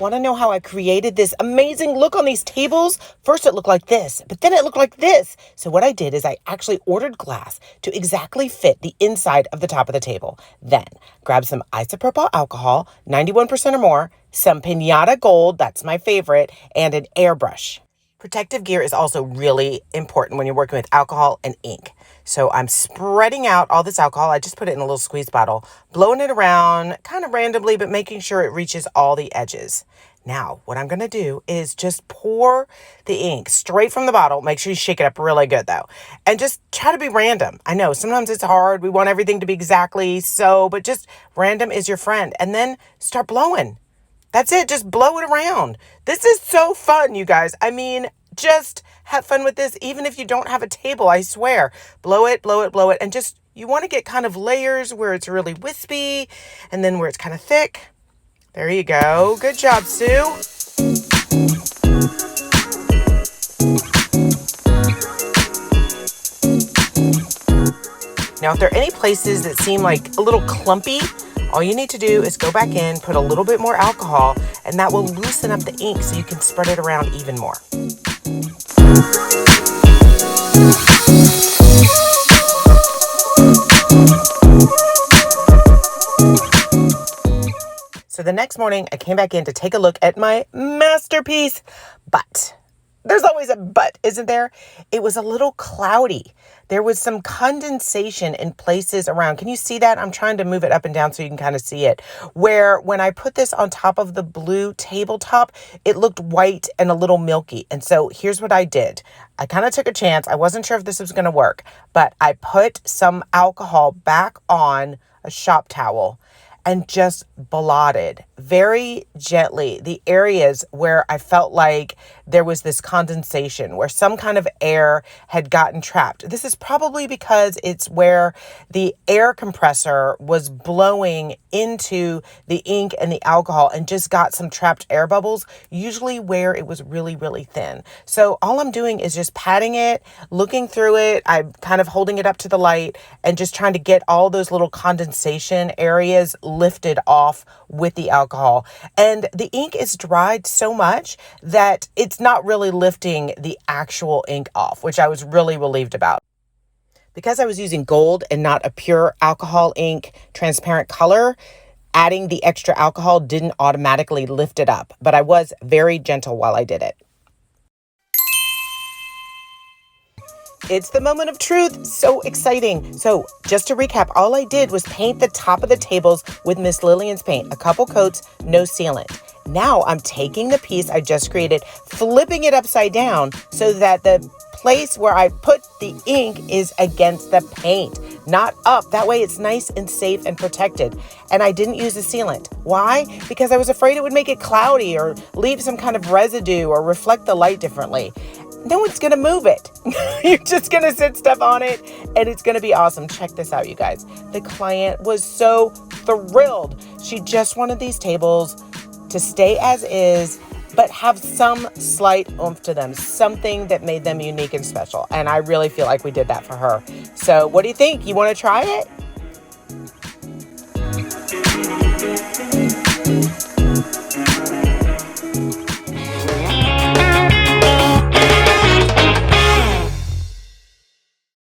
Want to know how I created this amazing look on these tables? First it looked like this, but then it looked like this. So what I did is I actually ordered glass to exactly fit the inside of the top of the table. Then grab some isopropyl alcohol, 91% or more, some pinata gold, that's my favorite, and an airbrush. Protective gear is also really important when you're working with alcohol and ink. So I'm spreading out all this alcohol. I just put it in a little squeeze bottle, blowing it around kind of randomly, but making sure it reaches all the edges. Now, what I'm going to do is just pour the ink straight from the bottle. Make sure you shake it up really good, though. And just try to be random. I know sometimes it's hard. We want everything to be exactly so, but just random is your friend. And then start blowing. That's it. Just blow it around. This is so fun, you guys. I mean, just have fun with this. Even if you don't have a table, I swear. Blow it, blow it, blow it. And just, you want to get kind of layers where it's really wispy and then where it's kind of thick. There you go. Good job, Sue. Now, if there are any places that seem like a little clumpy, all you need to do is go back in, put a little bit more alcohol, and that will loosen up the ink so you can spread it around even more. So the next morning, I came back in to take a look at my masterpiece, but there's always a but, isn't there? It was a little cloudy. There was some condensation in places around. Can you see that? I'm trying to move it up and down so you can kind of see it. Where when I put this on top of the blue tabletop, it looked white and a little milky. And so here's what I did. I kind of took a chance. I wasn't sure if this was going to work, but I put some alcohol back on a shop towel and just blotted very gently the areas where I felt like there was this condensation, where some kind of air had gotten trapped. This is probably because it's where the air compressor was blowing into the ink and the alcohol and just got some trapped air bubbles, usually where it was really, really thin. So all I'm doing is just patting it, looking through it. I'm kind of holding it up to the light and just trying to get all those little condensation areas lifted off with the alcohol. And the ink is dried so much that it's not really lifting the actual ink off, which I was really relieved about. Because I was using gold and not a pure alcohol ink transparent color, adding the extra alcohol didn't automatically lift it up, but I was very gentle while I did it. It's the moment of truth. So exciting. So just to recap, all I did was paint the top of the tables with Miss Lillian's paint, a couple coats, no sealant. Now I'm taking the piece I just created, flipping it upside down so that the place where I put the ink is against the paint, not up. That way it's nice and safe and protected. And I didn't use a sealant. Why? Because I was afraid it would make it cloudy or leave some kind of residue or reflect the light differently. No one's going to move it. You're just going to sit stuff on it and it's going to be awesome. Check this out, you guys. The client was so thrilled. She just wanted these tables to stay as is, but have some slight oomph to them, something that made them unique and special. And I really feel like we did that for her. So what do you think? You want to try it?